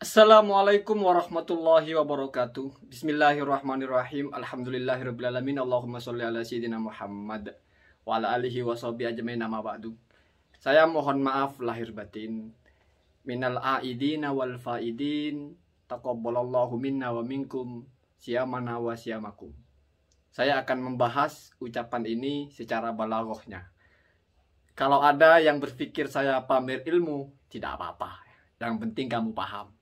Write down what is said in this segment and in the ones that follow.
Assalamualaikum warahmatullahi wabarakatuh. Bismillahirrahmanirrahim. Alhamdulillahirrabbilalamin. Allahumma sholli ala sayyidina Muhammad wa ala alihi wa sahbihi ajmain, amma ba'du. Saya mohon maaf lahir batin. Minal aidina wal faidin. Taqabbalallahu minna wa minkum. Siyamana wa siyamakum. Saya akan membahas ucapan ini secara balaghahnya. Kalau ada yang berpikir saya pamer ilmu, tidak apa-apa. Yang penting kamu paham.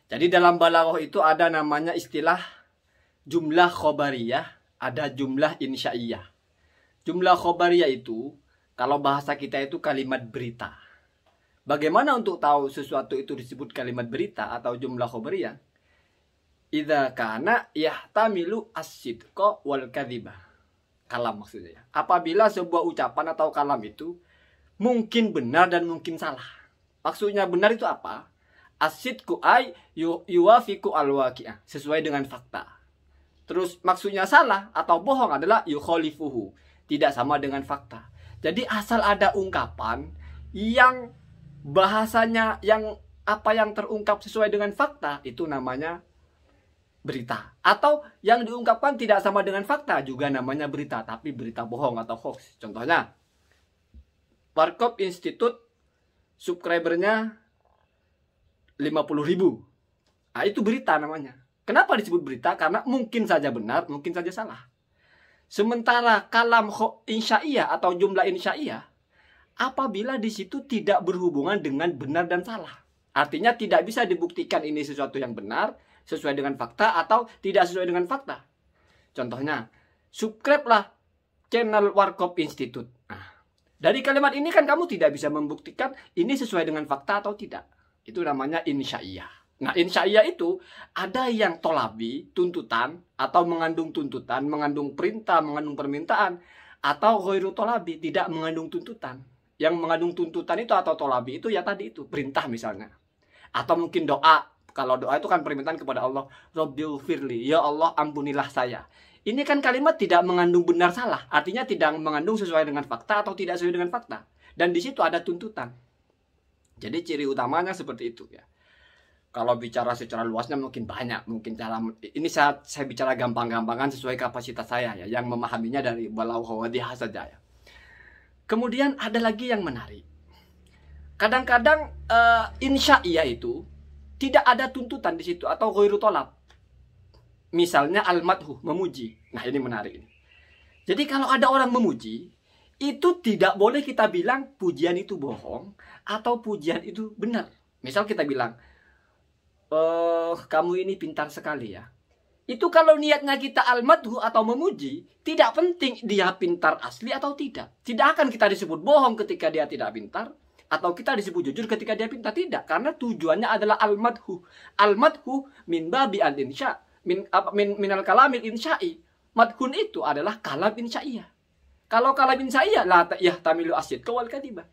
Jadi dalam balaghah itu ada namanya istilah jumlah khobariyah, ada jumlah insya'iyah. Jumlah khobariyah itu, kalau bahasa kita itu kalimat berita. Bagaimana untuk tahu sesuatu itu disebut kalimat berita atau jumlah khobariyah? Idza kana yahtamilu as-sidqa wal kadhiba. Kalam maksudnya. Apabila sebuah ucapan atau kalam itu mungkin benar dan mungkin salah. Maksudnya benar itu apa? As-sidqu ay yuwafiqu al-waqi'ah, sesuai dengan fakta. Terus maksudnya salah atau bohong adalah yukhalifuhu, tidak sama dengan fakta. Jadi asal ada ungkapan yang bahasanya yang terungkap sesuai dengan fakta, itu namanya berita. Atau yang diungkapkan tidak sama dengan fakta juga namanya berita, tapi berita bohong atau hoax. Contohnya Warkop Institute subscribernya 50.000. Nah, itu berita namanya. Kenapa disebut berita? Karena mungkin saja benar, mungkin saja salah. Sementara kalam insya'iyah atau jumlah insya'iyah, apabila di situ tidak berhubungan dengan benar dan salah. Artinya tidak bisa dibuktikan ini sesuatu yang benar, sesuai dengan fakta atau tidak sesuai dengan fakta. Contohnya, subscribe-lah channel Warkop Institute. Nah, dari kalimat ini kan kamu tidak bisa membuktikan ini sesuai dengan fakta atau tidak. Itu namanya insya'iyah. Nah, insya'iyah itu ada yang tolabi, tuntutan, atau mengandung tuntutan, mengandung perintah, mengandung permintaan, atau ghairu tolabi, tidak mengandung tuntutan. Yang mengandung tuntutan itu atau tolabi itu ya tadi itu, perintah misalnya. Atau mungkin doa. Kalau doa itu kan permintaan kepada Allah. Rabbighfirli, ya Allah ampunilah saya. Ini kan kalimat tidak mengandung benar salah. Artinya tidak mengandung sesuai dengan fakta atau tidak sesuai dengan fakta. Dan di situ ada tuntutan. Jadi ciri utamanya seperti itu ya. Kalau bicara secara luasnya mungkin banyak, mungkin cara ini saya bicara gampang-gampangan sesuai kapasitas saya ya, yang memahaminya dari balaghah wadihah saja ya. Kemudian ada lagi yang menarik. Kadang-kadang insya'iyah itu tidak ada tuntutan di situ atau ghairu tolab. Misalnya al-madhu, memuji. Nah, ini menarik ini. Jadi kalau ada orang memuji, itu tidak boleh kita bilang pujian itu bohong atau pujian itu benar. Misal kita bilang, kamu ini pintar sekali ya. Itu kalau niatnya kita al-madhu atau memuji, tidak penting dia pintar asli atau tidak. Tidak akan kita disebut bohong ketika dia tidak pintar, atau kita disebut jujur ketika dia pintar. Tidak, karena tujuannya adalah al-madhu. Al-madhu min babi al-insya, minal kalamil insya'i. Madhun itu adalah kalam insya'iyah. Kalau kalam insya'iyah la yahtamilu as-sidqa wal kadhiba.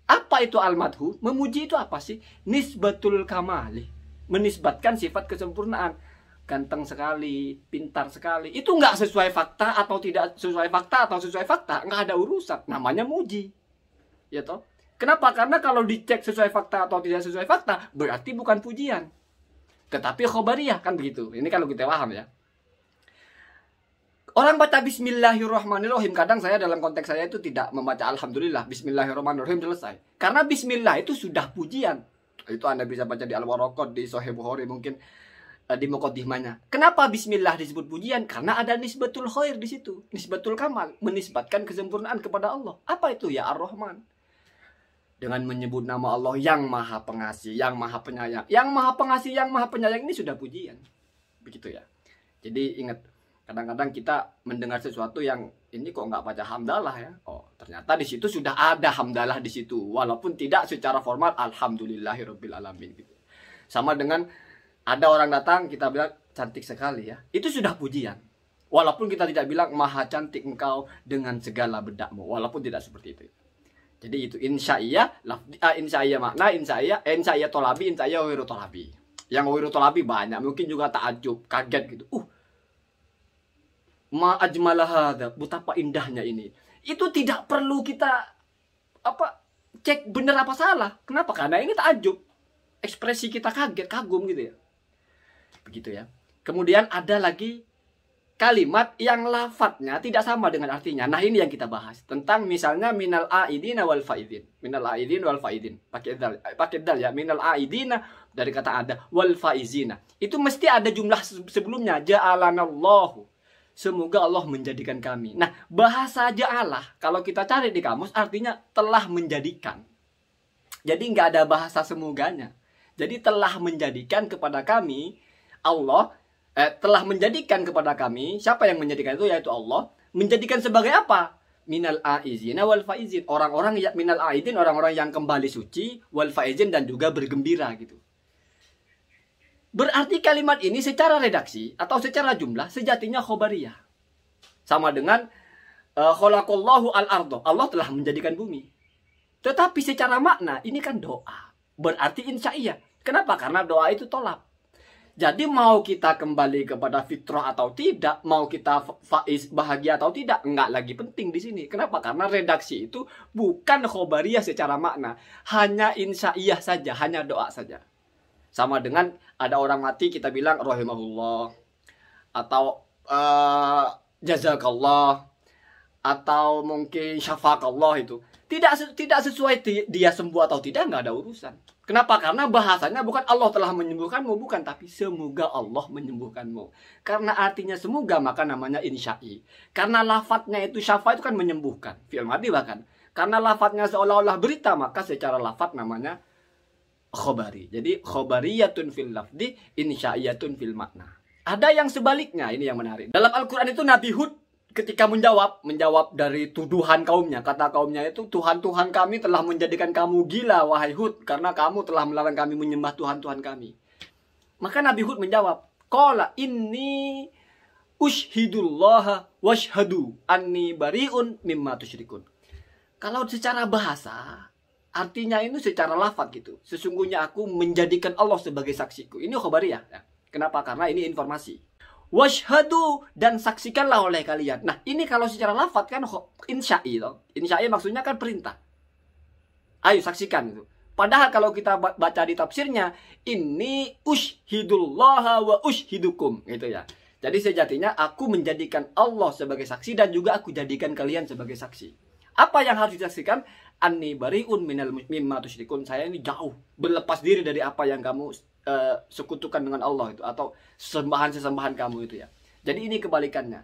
Apa itu al-madhu? Memuji itu apa sih? Nisbatul kamali. Menisbatkan sifat kesempurnaan. Ganteng sekali, pintar sekali. Itu enggak sesuai fakta atau tidak sesuai fakta atau sesuai fakta. Enggak ada urusan. Namanya muji. Ya toh? Kenapa? Karena kalau dicek sesuai fakta atau tidak sesuai fakta, berarti bukan pujian. Tetapi khobariyah, kan begitu. Ini kalau kita paham ya. Orang baca bismillahirrahmanirrahim. Kadang saya dalam konteks saya itu tidak membaca alhamdulillah. Bismillahirrahmanirrahim selesai. Karena bismillah itu sudah pujian. Itu Anda bisa baca di Al-Waraqat, di Sahih Bukhari mungkin di muqaddimahnya. Kenapa bismillah disebut pujian? Karena ada nisbatul khair di situ. Nisbatul kamal. Menisbatkan kesempurnaan kepada Allah. Apa itu ya Ar-Rahman? Dengan menyebut nama Allah yang maha pengasih, yang maha penyayang. Yang maha pengasih, yang maha penyayang ini sudah pujian. Begitu ya. Jadi ingat, kadang-kadang kita mendengar sesuatu yang ini kok nggak baca hamdalah ya. Oh, ternyata di situ sudah ada hamdalah di situ. Walaupun tidak secara formal, alhamdulillahirabbil alamin gitu. Sama dengan ada orang datang, kita bilang cantik sekali ya. Itu sudah pujian. Walaupun kita tidak bilang maha cantik engkau dengan segala bedakmu. Walaupun tidak seperti itu. Jadi itu insya'iyah, insya'iyah makna, insya'iyah tolabi, insya'iyah wiru tolabi. Yang wiru tolabi banyak, mungkin juga takjub, kaget gitu. Ma ajmalah hadza, betapa indahnya ini. Itu tidak perlu kita cek benar apa salah. Kenapa? Karena ini takjub. ekspresi kita kaget, kagum gitu ya. Begitu ya. Kemudian ada lagi kalimat yang lafadznya tidak sama dengan artinya. Nah, ini yang kita bahas tentang misalnya minal aidina wal faidin. Minal aidin wal faidin. Pakai dal ya. Minal aidina dari kata ada, wal faizina. Itu mesti ada jumlah sebelumnya. Ja'alanallahu. Semoga Allah menjadikan kami. Nah, bahasa ja'alah kalau kita cari di kamus artinya telah menjadikan. Jadi nggak ada bahasa semoganya. Jadi telah menjadikan kepada kami Allah telah menjadikan kepada kami. Siapa yang menjadikan itu? Yaitu Allah. Menjadikan sebagai apa? Minal aizin wal faizin. Orang-orang yang minal aidin, orang-orang yang kembali suci, wal faizin, dan juga bergembira gitu. Berarti kalimat ini secara redaksi atau secara jumlah sejatinya khobariyah. Sama dengan khalaqallahu al-ardh. Allah telah menjadikan bumi. Tetapi secara makna ini kan doa. Berarti insya'iyah. Kenapa? Karena doa itu tolak. Jadi mau kita kembali kepada fitrah atau tidak, mau kita faiz bahagia atau tidak, enggak lagi penting di sini. Kenapa? Karena redaksi itu bukan khobariyah secara makna, hanya insya'iyah saja, hanya doa saja. Sama dengan ada orang mati kita bilang rahimahullah atau jazakallah atau mungkin syafaqallah itu. Tidak sesuai dia sembuh atau tidak, enggak ada urusan. Kenapa? Karena bahasanya bukan Allah telah menyembuhkanmu, bukan, tapi semoga Allah menyembuhkanmu. Karena artinya semoga, maka namanya insya'i. Karena lafadznya itu syafa itu kan menyembuhkan, fi'il madhi bahkan. Karena lafadznya seolah-olah berita, maka secara lafadz namanya khobari. Jadi khobariyatun fil lafdi, insya'iyatun fil makna. Ada yang sebaliknya, ini yang menarik. Dalam Al-Quran itu Nabi Hud ketika menjawab dari tuduhan kaumnya, kata kaumnya itu, Tuhan-Tuhan kami telah menjadikan kamu gila, wahai Hud, karena kamu telah melarang kami menyembah Tuhan-Tuhan kami. Maka Nabi Hud menjawab, qala inni ushhidullaha washhadu anni bari'un mimma tusyrikun. Kalau secara bahasa, artinya ini secara lafaz gitu. Sesungguhnya aku menjadikan Allah sebagai saksiku. Ini khobariyah. Ya. Kenapa? Karena ini informasi. Washhadu, dan saksikanlah oleh kalian. Nah, ini kalau secara lafaz kan insya'i. Insya'i maksudnya kan perintah. Ayo saksikan itu. Padahal kalau kita baca di tafsirnya, ini ushhidullaha wa ushhidukum, gitu ya. Jadi sejatinya aku menjadikan Allah sebagai saksi dan juga aku jadikan kalian sebagai saksi. Apa yang harus disaksikan? Anni bari'un minal mimma tusyrikun. Saya ini jauh, berlepas diri dari apa yang kamu sekutukan dengan Allah itu, atau sesembahan kamu itu ya. Jadi ini kebalikannya.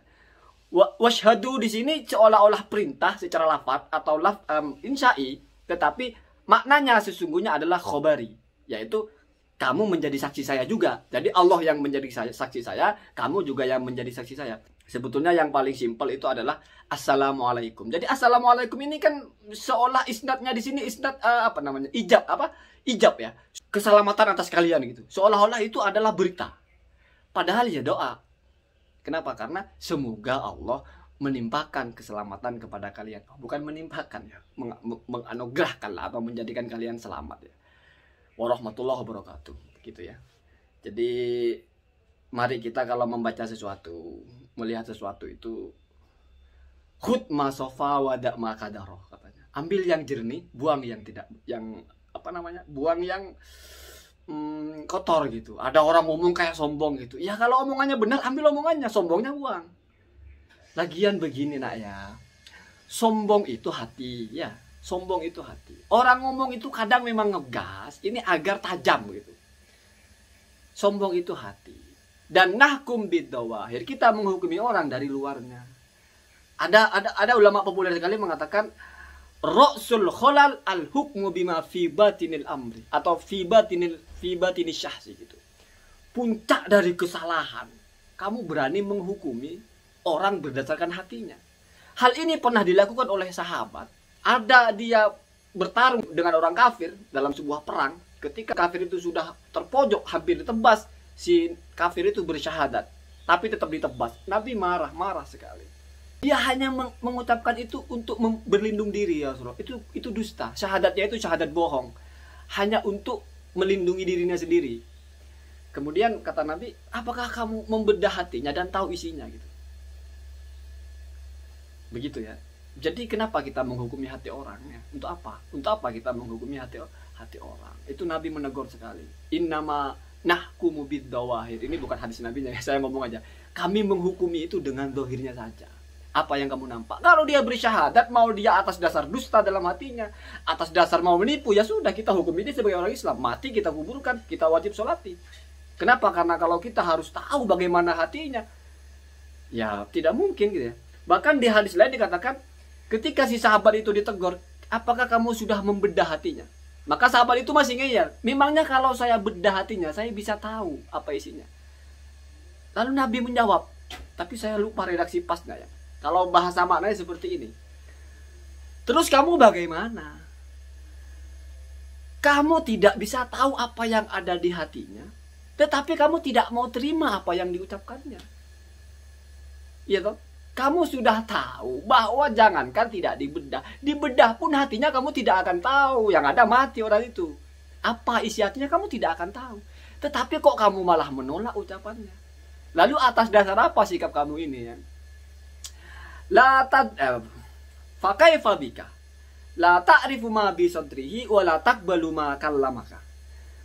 Washhadu di sini seolah-olah perintah secara lafaz atau insya'i, tetapi maknanya sesungguhnya adalah khobari, yaitu kamu menjadi saksi saya juga. Jadi Allah yang menjadi saksi saya, kamu juga yang menjadi saksi saya. Sebetulnya yang paling simpel itu adalah assalamualaikum. Jadi assalamualaikum ini kan seolah isnadnya di sini isnad ijab ya. Keselamatan atas kalian gitu. Seolah-olah itu adalah berita. Padahal ya doa. Kenapa? Karena semoga Allah menimpakan keselamatan kepada kalian. Bukan menimpakan ya, menganugerahkanlah atau menjadikan kalian selamat ya. Warahmatullahi wabarakatuh, gitu ya. Jadi mari kita kalau membaca sesuatu, melihat sesuatu itu khud ma sofa wada ma kadaro katanya. Ambil yang jernih, buang yang tidak, yang buang yang kotor gitu. Ada orang ngomong kayak sombong gitu. Ya kalau omongannya benar, ambil omongannya, sombongnya buang. Lagian begini nak ya, sombong itu hati ya, sombong itu hati. Orang ngomong itu kadang memang ngegas, ini agar tajam gitu. Sombong itu hati. Dan nahkum bidawahir, kita menghukumi orang dari luarnya. Ada ulama populer sekali mengatakan Ra'sul kholal al-hukmu bima fi batinil amri, atau fi batini syahsi gitu. Puncak dari kesalahan, kamu berani menghukumi orang berdasarkan hatinya. Hal ini pernah dilakukan oleh sahabat. Ada dia bertarung dengan orang kafir dalam sebuah perang. Ketika kafir itu sudah terpojok, hampir ditebas, si kafir itu bersyahadat, tapi tetap ditebas. Nabi marah sekali. Dia hanya mengucapkan itu untuk berlindung diri ya Rasulullah. Itu dusta. Syahadatnya itu syahadat bohong. Hanya untuk melindungi dirinya sendiri. Kemudian kata Nabi, apakah kamu membedah hatinya dan tahu isinya gitu. Begitu ya. Jadi kenapa kita menghukumi hati orang ya? Untuk apa? Untuk apa kita menghukumi hati hati orang. Itu Nabi menegur sekali. Innama nahkumu bidzawahir. Ini bukan hadis Nabinya, saya ngomong aja. Kami menghukumi itu dengan zahirnya saja. Apa yang kamu nampak. Kalau dia bersyahadat, mau dia atas dasar dusta dalam hatinya, atas dasar mau menipu, ya sudah, kita hukum ini sebagai orang Islam. Mati kita kuburkan, kita wajib sholati. Kenapa? Karena kalau kita harus tahu bagaimana hatinya, ya tidak mungkin gitu ya. Bahkan di hadis lain dikatakan, ketika si sahabat itu ditegur, apakah kamu sudah membedah hatinya? Maka sahabat itu masih ngeyel, memangnya kalau saya bedah hatinya, saya bisa tahu apa isinya. Lalu Nabi menjawab, tapi saya lupa redaksi pasnya ya. Kalau bahasa maknanya seperti ini. Terus kamu bagaimana? Kamu tidak bisa tahu apa yang ada di hatinya, tetapi kamu tidak mau terima apa yang diucapkannya. Iya toh? Kamu sudah tahu bahwa jangankan tidak dibedah, dibedah pun hatinya kamu tidak akan tahu. Yang ada mati orang itu. Apa isi hatinya kamu tidak akan tahu. Tetapi kok kamu malah menolak ucapannya? Lalu atas dasar apa sikap kamu ini ya? Fa kaifa bika la ta'rifu ma bi sadrihi wa la taqbalu ma kallamaka.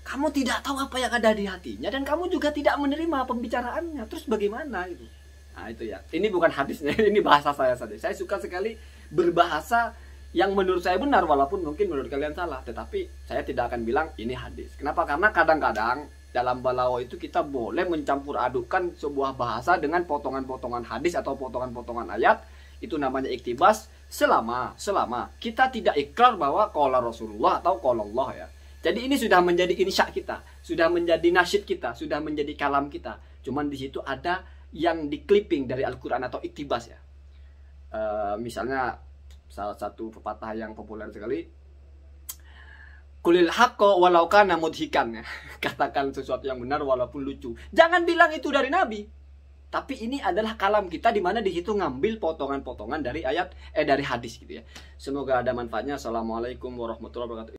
Kamu tidak tahu apa yang ada di hatinya dan kamu juga tidak menerima pembicaraannya. Terus bagaimana itu? Nah, itu ya. Ini bukan hadisnya, ini bahasa saya saja. Saya suka sekali berbahasa yang menurut saya benar walaupun mungkin menurut kalian salah, tetapi saya tidak akan bilang ini hadis. Kenapa? Karena kadang-kadang dalam balaghah itu kita boleh mencampur adukkan sebuah bahasa dengan potongan-potongan hadis atau potongan-potongan ayat. Itu namanya iktibas selama kita tidak ikrar bahwa qala Rasulullah atau qala Allah ya. Jadi ini sudah menjadi insya kita, sudah menjadi nasyid kita, sudah menjadi kalam kita. Cuman di situ ada yang di clipping dari Al-Qur'an atau iktibas ya. Misalnya salah satu pepatah yang populer sekali, kulil haqqo walau kana mudhikan ya. Katakan sesuatu yang benar walaupun lucu. Jangan bilang itu dari Nabi. Tapi ini adalah kalam kita di mana di situ ngambil potongan-potongan dari ayat dari hadis gitu ya. Semoga ada manfaatnya. Assalamualaikum warahmatullahi wabarakatuh.